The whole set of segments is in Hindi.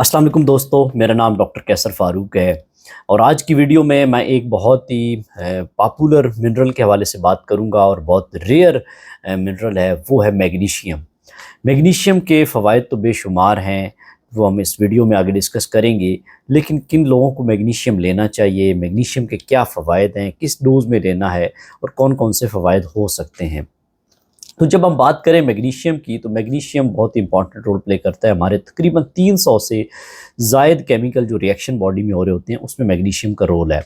अस्सलाम वालेकुम दोस्तों, मेरा नाम डॉक्टर कैसर फ़ारूक है और आज की वीडियो में मैं एक बहुत ही पॉपुलर मिनरल के हवाले से बात करूंगा और बहुत रेयर मिनरल है, वो है मैग्नीशियम। मैग्नीशियम के फ़वाइद तो बेशुमार हैं, वो हम इस वीडियो में आगे डिस्कस करेंगे। लेकिन किन लोगों को मैग्नीशियम लेना चाहिए, मैग्नीशियम के क्या फ़वाइद हैं, किस डोज़ में लेना है और कौन कौन से फ़वाइद हो सकते हैं। तो जब हम बात करें मैग्नीशियम की, तो मैग्नीशियम बहुत इंपॉर्टेंट रोल प्ले करता है। हमारे तकरीबन 300 से ज़ायद केमिकल जो रिएक्शन बॉडी में हो रहे होते हैं, उसमें मैग्नीशियम का रोल है।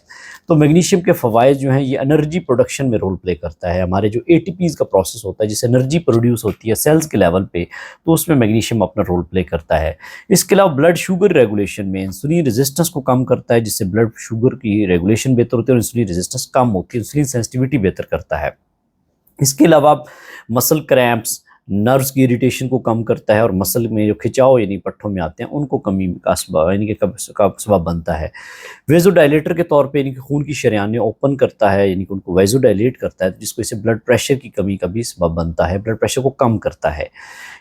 तो मैग्नीशियम के फ़वाइद जो हैं, ये एनर्जी प्रोडक्शन में रोल प्ले करता है। हमारे जो एटीपीज़ का प्रोसेस होता है, जिससे एनर्जी प्रोड्यूस होती है सेल्स के लेवल पे, तो उसमें मैग्नीशियम अपना रोल प्ले करता है। इसके अलावा ब्लड शुगर रेगुलेशन में इंसुलिन रेजिस्टेंस को कम करता है, जिससे ब्लड शुगर की रेगुलेशन बेहतर होती है और इंसुलिन रेजिस्टेंस कम होती है, इंसुलिन सेंसिटिविटी बेहतर करता है। इसके अलावा मसल क्रैम्प्स, नर्व्स की इरिटेशन को कम करता है और मसल में जो खिंचाव यानी पट्ठों में आते हैं, उनको कमी का सबब यानी कि का सबब बनता है। वेज़ोडाइलेटर के तौर पे यानी कि खून की शरेयानें ओपन करता है, यानी कि उनको वेज़ोडाइलेट करता है, जिसको इससे ब्लड प्रेशर की कमी का भी सबब बनता है, ब्लड प्रेशर को कम करता है।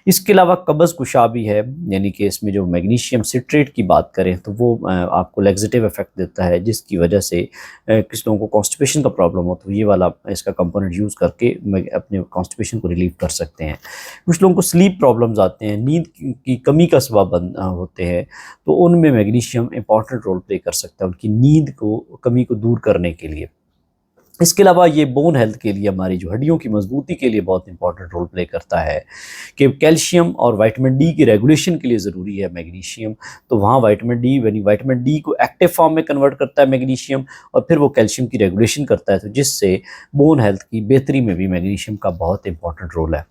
इसके अलावा कब्ज़ कुशा भी है, यानी कि इसमें जो मैग्नीशियम सिट्रेट की बात करें तो वो आपको लैक्सेटिव इफ़ेक्ट देता है, जिसकी वजह से कुछ लोगों को कॉन्स्टिपेशन का प्रॉब्लम हो, तो ये वाला इसका कंपोनेंट यूज़ करके अपने कॉन्स्टिपेशन को रिलीव कर सकते हैं। कुछ लोगों को स्लीप प्रॉब्लम्स आते हैं, नींद की कमी का सबब होते हैं, तो उनमें मैग्नीशियम इंपॉर्टेंट रोल प्ले कर सकता है, उनकी नींद को कमी को दूर करने के लिए। इसके अलावा ये बोन हेल्थ के लिए, हमारी जो हड्डियों की मजबूती के लिए बहुत इंपॉर्टेंट रोल प्ले करता है कि कैल्शियम और विटामिन डी की रेगुलेशन के लिए ज़रूरी है मैग्नीशियम। तो वहाँ विटामिन डी यानी विटामिन डी को एक्टिव फॉर्म में कन्वर्ट करता है मैग्नीशियम, और फिर वो कैल्शियम की रेगुलेशन करता है, तो जिससे बोन हेल्थ की बेहतरी में भी मैग्नीशियम का बहुत इंपॉर्टेंट रोल है।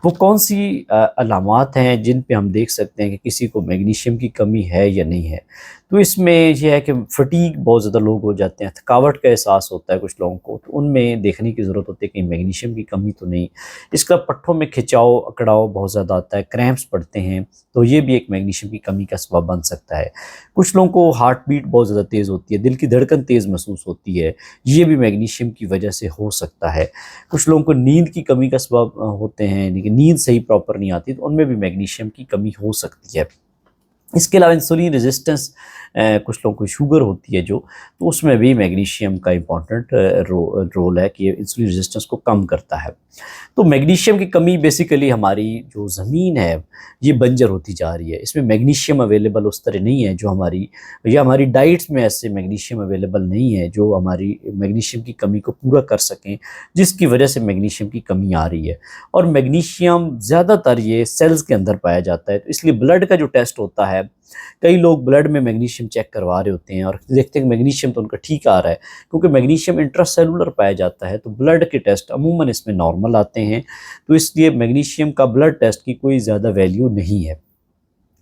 वो कौन सी अलामात हैं जिन पे हम देख सकते हैं कि किसी को मैग्नीशियम की कमी है या नहीं है। तो इसमें यह है कि फटीग बहुत ज़्यादा लोग हो जाते हैं, थकावट का एहसास होता है कुछ लोगों को, तो उनमें देखने की ज़रूरत होती है कि मैग्नीशियम की कमी तो नहीं। इसका पट्ठों में खिंचाव अकड़ाव बहुत ज़्यादा आता है, क्रैम्प्स पड़ते हैं, तो ये भी एक मैग्नीशियम की कमी का सबब बन सकता है। कुछ लोगों को हार्ट बीट बहुत ज़्यादा तेज़ होती है, दिल की धड़कन तेज़ महसूस होती है, ये भी मैग्नीशियम की वजह से हो सकता है। कुछ लोगों को नींद की कमी का सबब होते हैं, लेकिन नींद सही प्रॉपर नहीं आती, तो उनमें भी मैग्नीशियम की कमी हो सकती है। इसके अलावा इंसुलिन रेजिस्टेंस, कुछ लोगों को शुगर होती है जो, तो उसमें भी मैग्नीशियम का इम्पॉर्टेंट रोल है कि ये इंसुलिन रेजिस्टेंस को कम करता है। तो मैग्नीशियम की कमी बेसिकली हमारी जो ज़मीन है, ये बंजर होती जा रही है। इसमें मैग्नीशियम अवेलेबल उस तरह नहीं है जो हमारी, या हमारी डाइट्स में ऐसे मैग्नीशियम अवेलेबल नहीं है जो हमारी मैग्नीशियम की कमी को पूरा कर सकें, जिसकी वजह से मैग्नीशियम की कमी आ रही है। और मैग्नीशियम ज़्यादातर ये सेल्स के अंदर पाया जाता है, तो इसलिए ब्लड का जो टेस्ट होता है, कई लोग ब्लड में मैग्नीशियम चेक करवा रहे होते हैं और देखते हैं कि मैग्नीशियम तो उनका ठीक आ रहा है, क्योंकि मैग्नीशियम इंट्रासेलुलर पाया जाता है, तो ब्लड के टेस्ट अमूमन इसमें नॉर्मल आते हैं, तो इसलिए मैग्नीशियम का ब्लड टेस्ट की कोई ज़्यादा वैल्यू नहीं है।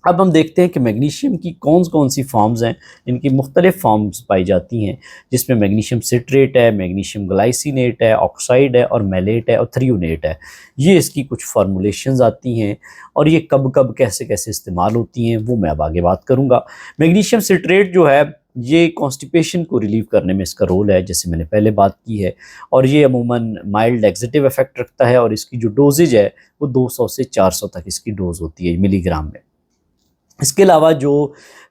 अब हम देखते हैं कि मैग्नीशियम की कौन कौन सी फॉर्म्स हैं, इनकी मुख्तलिफ फॉर्म्स पाई जाती हैं, जिसमें मैग्नीशियम सिट्रेट है, मैग्नीशियम ग्लाइसिनेट है, ऑक्साइड है और मैलेट है और थ्रियोनेट है। ये इसकी कुछ फार्मूलेशंस आती हैं, और ये कब कब कैसे कैसे इस्तेमाल होती हैं वो मैं अब आगे बात करूँगा। मैग्नीशियम सिट्रेट जो है, ये कॉन्स्टिपेशन को रिलीव करने में इसका रोल है, जैसे मैंने पहले बात की है, और ये अमूमन माइल्ड लैक्सेटिव इफेक्ट रखता है, और इसकी जो डोजेज है वो 200 से 400 तक इसकी डोज होती है मिलीग्राम में। इसके अलावा जो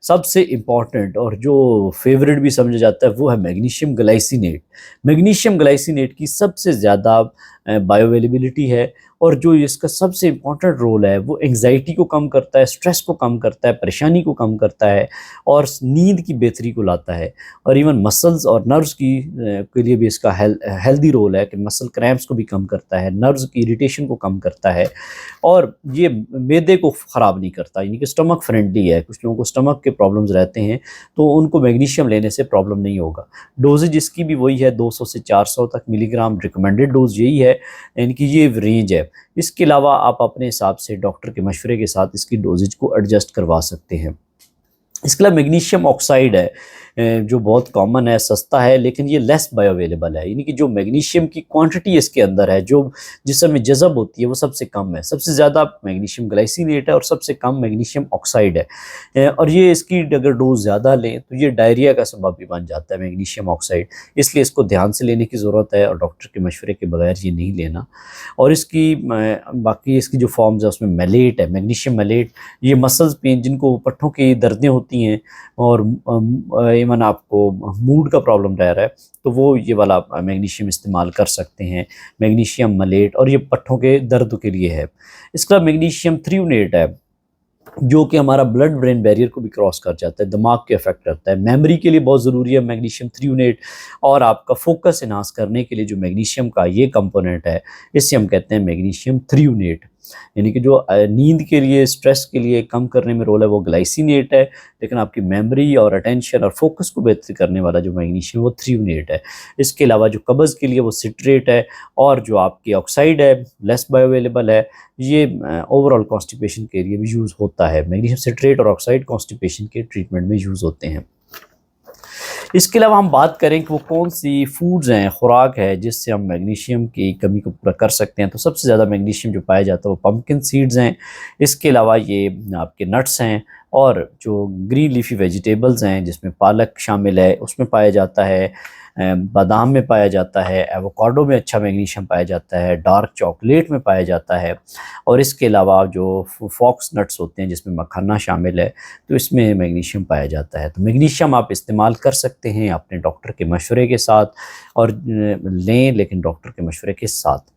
सबसे इम्पॉर्टेंट और जो फेवरेट भी समझा जाता है, वो है मैग्नीशियम ग्लाइसिनेट। मैग्नीशियम ग्लाइसिनेट की सबसे ज़्यादा बायोअवेलेबिलिटी है, और जो इसका सबसे इम्पॉर्टेंट रोल है, वो एंग्जाइटी को कम करता है, स्ट्रेस को कम करता है, परेशानी को कम करता है, और नींद की बेहतरी को लाता है। और इवन मसल्स और नर्व्स के लिए भी इसका हेल्दी रोल है कि मसल क्रैम्प्स को भी कम करता है, नर्व्स की इरिटेशन को कम करता है, और ये मैदे को ख़राब नहीं करता, यानी कि स्टमक फ्रेंडली है। कुछ लोगों को स्टमक के प्रॉब्लम्स रहते हैं, तो उनको मैग्नीशियम लेने से प्रॉब्लम नहीं होगा। डोजेज इसकी भी वही है, 200 से 400 तक मिलीग्राम, रिकमेंडेड डोज यही है, यानी कि ये रेंज है। इसके अलावा आप अपने हिसाब से डॉक्टर के मशवरे के साथ इसकी डोजेज को एडजस्ट करवा सकते हैं। इसके अलावा मैग्नीशियम ऑक्साइड है जो बहुत कॉमन है, सस्ता है, लेकिन ये लेस बायोअवेलेबल है। यानी कि जो मैग्नीशियम की क्वांटिटी इसके अंदर है, जो जिसम में जज़ब होती है, वो सबसे कम है। सबसे ज़्यादा मैग्नीशियम ग्लाइसिनेट है और सबसे कम मैग्नीशियम ऑक्साइड है। और ये इसकी अगर डोज़ ज़्यादा लें तो ये डायरिया का सबब भी बन जाता है मैग्नीशियम ऑक्साइड। इसलिए इसको ध्यान से लेने की ज़रूरत है और डॉक्टर के मशवरे के बगैर ये नहीं लेना। और इसकी बाकी इसकी जो फॉर्म्स है उसमें मेलेट है, मैग्नीशियम मेलेट। ये मसल्स पेन, जिनको पट्ठों की दर्दें होती हैं और इवन आपको मूड का प्रॉब्लम रह रहा है, तो वो ये वाला मैग्नीशियम इस्तेमाल कर सकते हैं, मैग्नीशियम मलेट, और ये पट्ठों के दर्द के लिए है। इसका मैग्नीशियम थ्रियोनेट है जो कि हमारा ब्लड ब्रेन बैरियर को भी क्रॉस कर जाता है, दिमाग के अफेक्ट करता है। मेमोरी के लिए बहुत ज़रूरी है मैग्नीशियम थ्रियोनेट, और आपका फोकस इनहांस करने के लिए जो मैग्नीशियम का ये कंपोनेंट है, इससे हम कहते हैं मैग्नीशियम थ्रियोनेट। यानी कि जो नींद के लिए, स्ट्रेस के लिए कम करने में रोल है वो ग्लाइसिनेट है, लेकिन आपकी मेमोरी और अटेंशन और फोकस को बेहतर करने वाला जो मैग्नीशियम वो थ्रियोनेट है। इसके अलावा जो कब्ज़ के लिए वो सिट्रेट है, और जो आपकी ऑक्साइड है लेस बायोअवेलेबल है, ये ओवरऑल कॉन्स्टिपेशन के लिए भी यूज़ होता है। मैग्नीशियम सिट्रेट और ऑक्साइड कॉन्स्टिपेशन के ट्रीटमेंट में यूज़ होते हैं। इसके अलावा हम बात करें कि वो कौन सी फूड्स हैं, खुराक है जिससे हम मैग्नीशियम की कमी को पूरा कर सकते हैं, तो सबसे ज़्यादा मैग्नीशियम जो पाया जाता है वो पम्पकिन सीड्स हैं। इसके अलावा ये आपके नट्स हैं, और जो ग्रीन लीफी वेजिटेबल्स हैं जिसमें पालक शामिल है उसमें पाया जाता है, बादाम में पाया जाता है, एवोकाडो में अच्छा मैग्नीशियम पाया जाता है, डार्क चॉकलेट में पाया जाता है, और इसके अलावा जो फॉक्स नट्स होते हैं जिसमें मखाना शामिल है, तो इसमें मैग्नीशियम पाया जाता है। तो मैग्नीशियम आप इस्तेमाल कर सकते हैं अपने डॉक्टर के मशवरे के साथ, और लें, लेकिन डॉक्टर के मशवरे के साथ।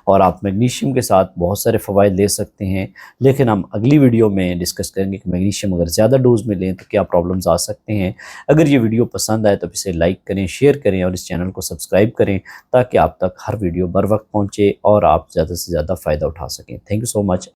और आप मैग्नीशियम के साथ बहुत सारे फ़वाइद ले सकते हैं, लेकिन हम अगली वीडियो में डिस्कस करेंगे कि मैग्नीशियम अगर ज़्यादा डोज़ में लें तो क्या प्रॉब्लम्स आ सकते हैं। अगर ये वीडियो पसंद आए तो इसे लाइक करें, शेयर करें और इस चैनल को सब्सक्राइब करें, ताकि आप तक हर वीडियो बर वक्त पहुँचे और आप ज़्यादा से ज़्यादा फ़ायदा उठा सकें। Thank you so much.